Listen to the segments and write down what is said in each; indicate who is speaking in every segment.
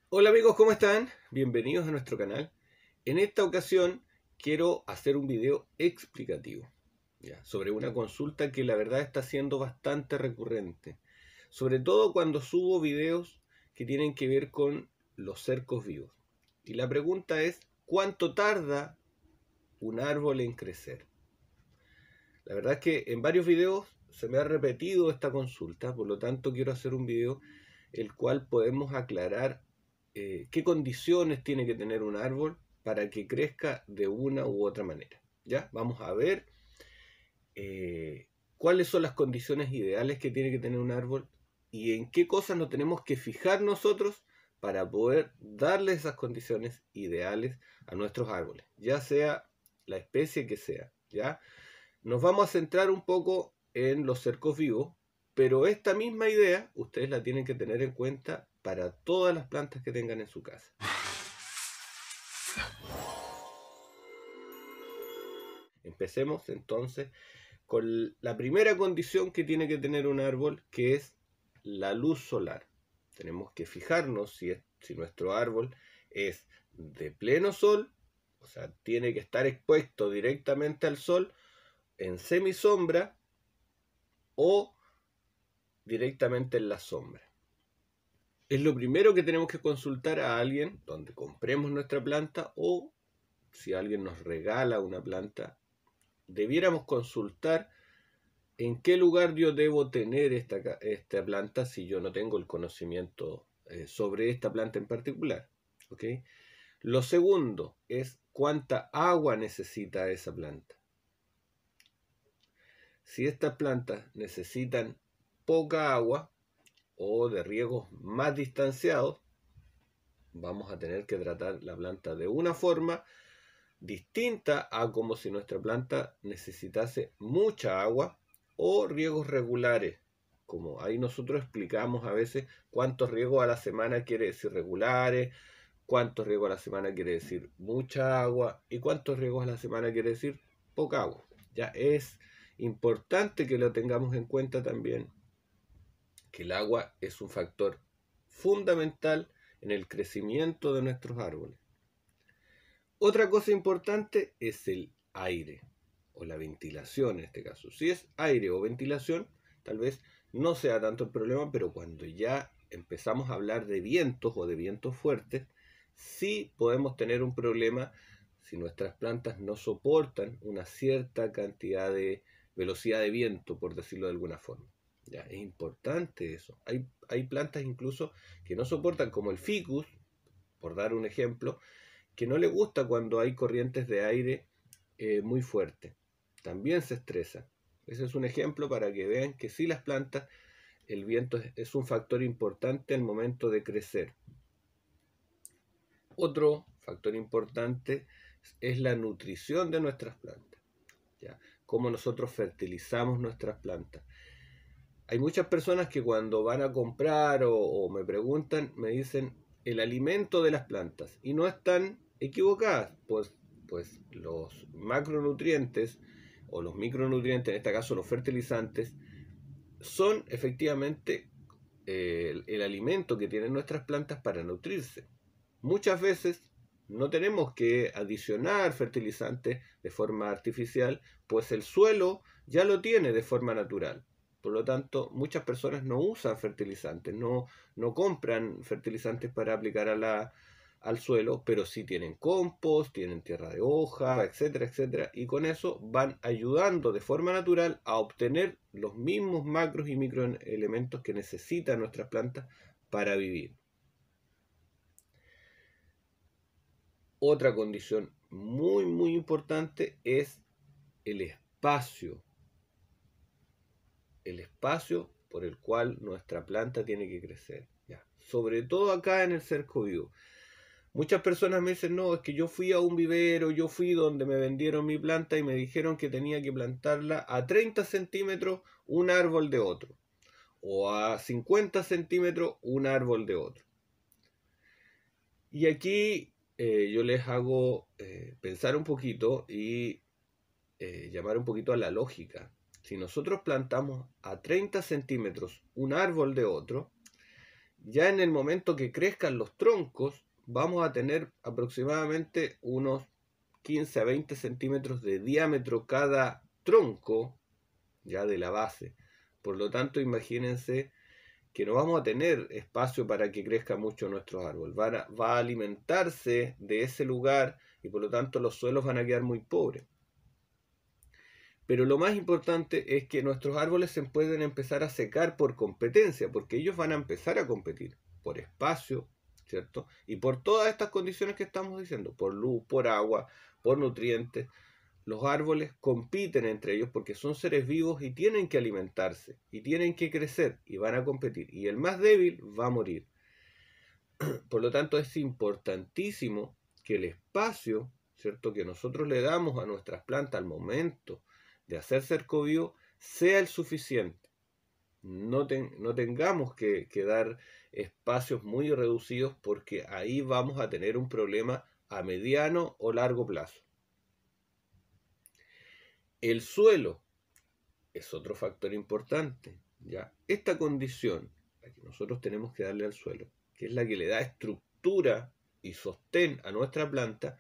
Speaker 1: Hola amigos, ¿cómo están? Bienvenidos a nuestro canal. En esta ocasión quiero hacer un video explicativo sobre una consulta que la verdad está siendo bastante recurrente. Sobre todo cuando subo videos que tienen que ver con los cercos vivos. Y la pregunta es, ¿cuánto tarda un árbol en crecer? La verdad es que en varios videos se me ha repetido esta consulta, por lo tanto quiero hacer un video el cual podemos aclarar qué condiciones tiene que tener un árbol para que crezca de una u otra manera. ¿Ya? Vamos a ver cuáles son las condiciones ideales que tiene que tener un árbol y en qué cosas nos tenemos que fijar nosotros para poder darle esas condiciones ideales a nuestros árboles, ya sea la especie que sea, ¿ya? Nos vamos a centrar un poco en los cercos vivos, pero esta misma idea ustedes la tienen que tener en cuenta para todas las plantas que tengan en su casa. Empecemos entonces con la primera condición que tiene que tener un árbol, que es la luz solar. Tenemos que fijarnos si nuestro árbol es de pleno sol, o sea, tiene que estar expuesto directamente al sol en semisombra o directamente en la sombra. Es lo primero que tenemos que consultar a alguien donde compremos nuestra planta, o si alguien nos regala una planta, debiéramos consultar en qué lugar yo debo tener esta planta si yo no tengo el conocimiento sobre esta planta en particular. ¿Okay? Lo segundo es cuánta agua necesita esa planta. Si estas plantas necesitan poca agua o de riegos más distanciados, vamos a tener que tratar la planta de una forma distinta a como si nuestra planta necesitase mucha agua o riegos regulares. Como ahí nosotros explicamos a veces cuántos riegos a la semana quiere decir regulares, cuántos riegos a la semana quiere decir mucha agua y cuántos riegos a la semana quiere decir poca agua. Ya es importante que lo tengamos en cuenta también, que el agua es un factor fundamental en el crecimiento de nuestros árboles. Otra cosa importante es el aire o la ventilación en este caso. Si es aire o ventilación, tal vez no sea tanto el problema, pero cuando ya empezamos a hablar de vientos o de vientos fuertes, sí podemos tener un problema si nuestras plantas no soportan una cierta cantidad de velocidad de viento, por decirlo de alguna forma. Ya, es importante eso. Hay plantas incluso que no soportan, como el ficus, por dar un ejemplo, que no le gusta cuando hay corrientes de aire muy fuertes. También se estresa. Ese es un ejemplo para que vean que sí, las plantas, el viento es un factor importante al momento de crecer. Otro factor importante es la nutrición de nuestras plantas. ¿Ya? Cómo nosotros fertilizamos nuestras plantas. Hay muchas personas que cuando van a comprar o me preguntan, me dicen el alimento de las plantas, y no están equivocadas, pues los macronutrientes o los micronutrientes, en este caso los fertilizantes, son efectivamente el alimento que tienen nuestras plantas para nutrirse. Muchas veces no tenemos que adicionar fertilizantes de forma artificial, pues el suelo ya lo tiene de forma natural. Por lo tanto, muchas personas no usan fertilizantes, no compran fertilizantes para aplicar al suelo, pero sí tienen compost, tienen tierra de hoja, etcétera, etcétera, y con eso van ayudando de forma natural a obtener los mismos macros y microelementos que necesitan nuestras plantas para vivir. Otra condición muy importante es el espacio por el cual nuestra planta tiene que crecer. ¿Ya? Sobre todo acá en el cerco vivo. Muchas personas me dicen, no, es que yo fui a un vivero, yo fui donde me vendieron mi planta y me dijeron que tenía que plantarla a 30 centímetros un árbol de otro, o a 50 centímetros un árbol de otro. Y aquí yo les hago pensar un poquito y llamar un poquito a la lógica. Si nosotros plantamos a 30 centímetros un árbol de otro, Ya en el momento que crezcan los troncos, vamos a tener aproximadamente unos 15 a 20 centímetros de diámetro cada tronco, ya de la base. Por lo tanto, imagínense que no vamos a tener espacio para que crezca mucho nuestros árboles. Va a alimentarse de ese lugar y por lo tanto los suelos van a quedar muy pobres. Pero lo más importante es que nuestros árboles se pueden empezar a secar por competencia, porque ellos van a empezar a competir por espacio, ¿cierto? Y por todas estas condiciones que estamos diciendo, por luz, por agua, por nutrientes. Los árboles compiten entre ellos porque son seres vivos y tienen que alimentarse, y tienen que crecer, y van a competir. Y el más débil va a morir. Por lo tanto, es importantísimo que el espacio, ¿cierto?, que nosotros le damos a nuestras plantas al momento de hacer cerco vivo sea el suficiente. No tengamos que dar espacios muy reducidos porque ahí vamos a tener un problema a mediano o largo plazo. El suelo es otro factor importante, ¿ya? Esta condición, la que nosotros tenemos que darle al suelo, que es la que le da estructura y sostén a nuestra planta,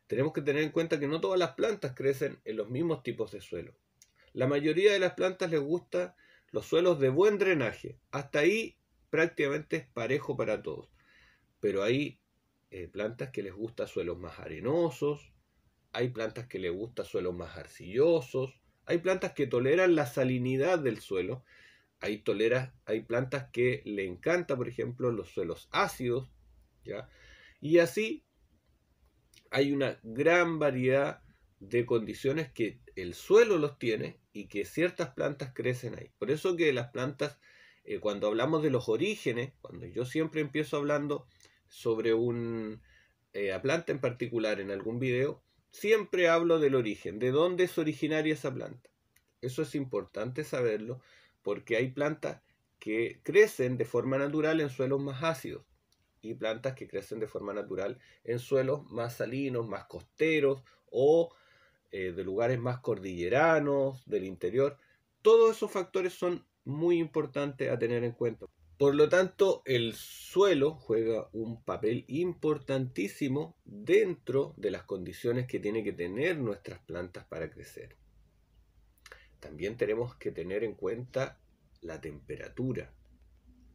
Speaker 1: tenemos que tener en cuenta que no todas las plantas crecen en los mismos tipos de suelo. La mayoría de las plantas les gustan los suelos de buen drenaje. Hasta ahí prácticamente es parejo para todos. Pero hay plantas que les gustan suelos más arenosos, hay plantas que les gustan suelos más arcillosos, hay plantas que toleran la salinidad del suelo, hay plantas que le encanta, por ejemplo, los suelos ácidos, ¿ya? Y así hay una gran variedad de condiciones que el suelo los tiene y que ciertas plantas crecen ahí. Por eso que las plantas, cuando hablamos de los orígenes, cuando yo siempre empiezo hablando sobre una planta en particular en algún video, siempre hablo del origen, de dónde es originaria esa planta. Eso es importante saberlo porque hay plantas que crecen de forma natural en suelos más ácidos y plantas que crecen de forma natural en suelos más salinos, más costeros o de lugares más cordilleranos, del interior. Todos esos factores son muy importantes a tener en cuenta. Por lo tanto, el suelo juega un papel importantísimo dentro de las condiciones que tienen que tener nuestras plantas para crecer. También tenemos que tener en cuenta la temperatura.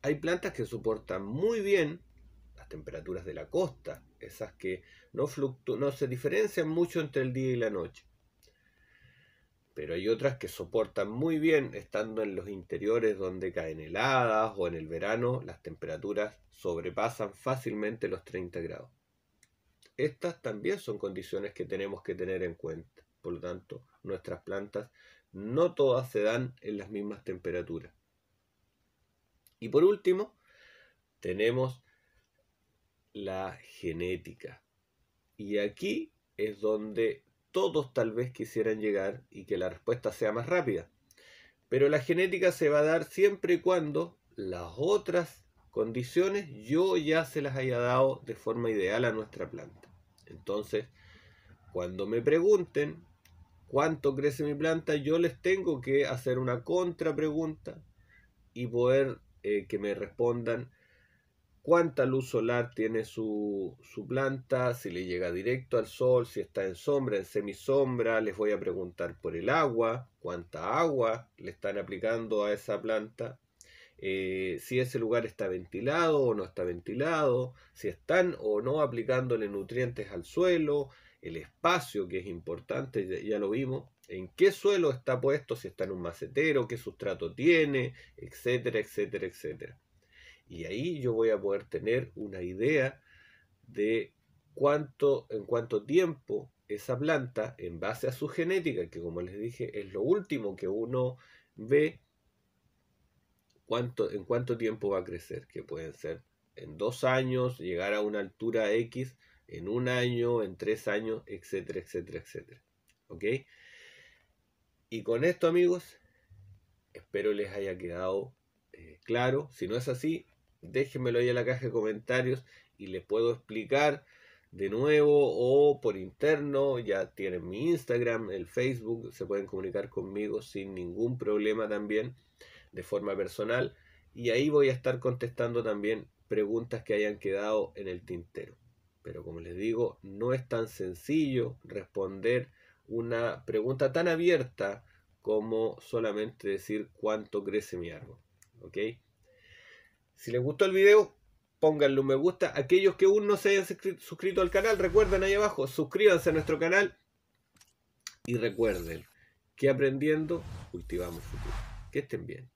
Speaker 1: Hay plantas que soportan muy bien las temperaturas de la costa, esas que no se diferencian mucho entre el día y la noche. Pero hay otras que soportan muy bien estando en los interiores donde caen heladas o en el verano las temperaturas sobrepasan fácilmente los 30 grados. Estas también son condiciones que tenemos que tener en cuenta. Por lo tanto, nuestras plantas no todas se dan en las mismas temperaturas. Y por último, tenemos la genética. Y aquí es donde todos tal vez quisieran llegar y que la respuesta sea más rápida. Pero la genética se va a dar siempre y cuando las otras condiciones yo ya se las haya dado de forma ideal a nuestra planta. Entonces, cuando me pregunten cuánto crece mi planta, yo les tengo que hacer una contrapregunta y poder que me respondan cuánta luz solar tiene su planta, si le llega directo al sol, si está en sombra, en semisombra. Les voy a preguntar por el agua, cuánta agua le están aplicando a esa planta, si ese lugar está ventilado o no está ventilado, si están o no aplicándole nutrientes al suelo, el espacio, que es importante, ya lo vimos, en qué suelo está puesto, si está en un macetero, qué sustrato tiene, etcétera, etcétera, etcétera. Y ahí yo voy a poder tener una idea de en cuánto tiempo esa planta, en base a su genética, que como les dije es lo último que uno ve, en cuánto tiempo va a crecer, que pueden ser en 2 años, llegar a una altura X, en 1 año, en 3 años, etcétera, etcétera, etcétera. ¿Ok? Y con esto, amigos, espero les haya quedado claro. Si no es así, déjenmelo ahí en la caja de comentarios y les puedo explicar de nuevo o por interno. Ya tienen mi Instagram, el Facebook, se pueden comunicar conmigo sin ningún problema también de forma personal y ahí voy a estar contestando también preguntas que hayan quedado en el tintero. Pero como les digo, no es tan sencillo responder una pregunta tan abierta como solamente decir cuánto crece mi árbol. ¿Ok? Si les gustó el video, pónganle un me gusta. Aquellos que aún no se hayan suscrito al canal, recuerden ahí abajo, suscríbanse a nuestro canal. Y recuerden que aprendiendo cultivamos futuro. Que estén bien.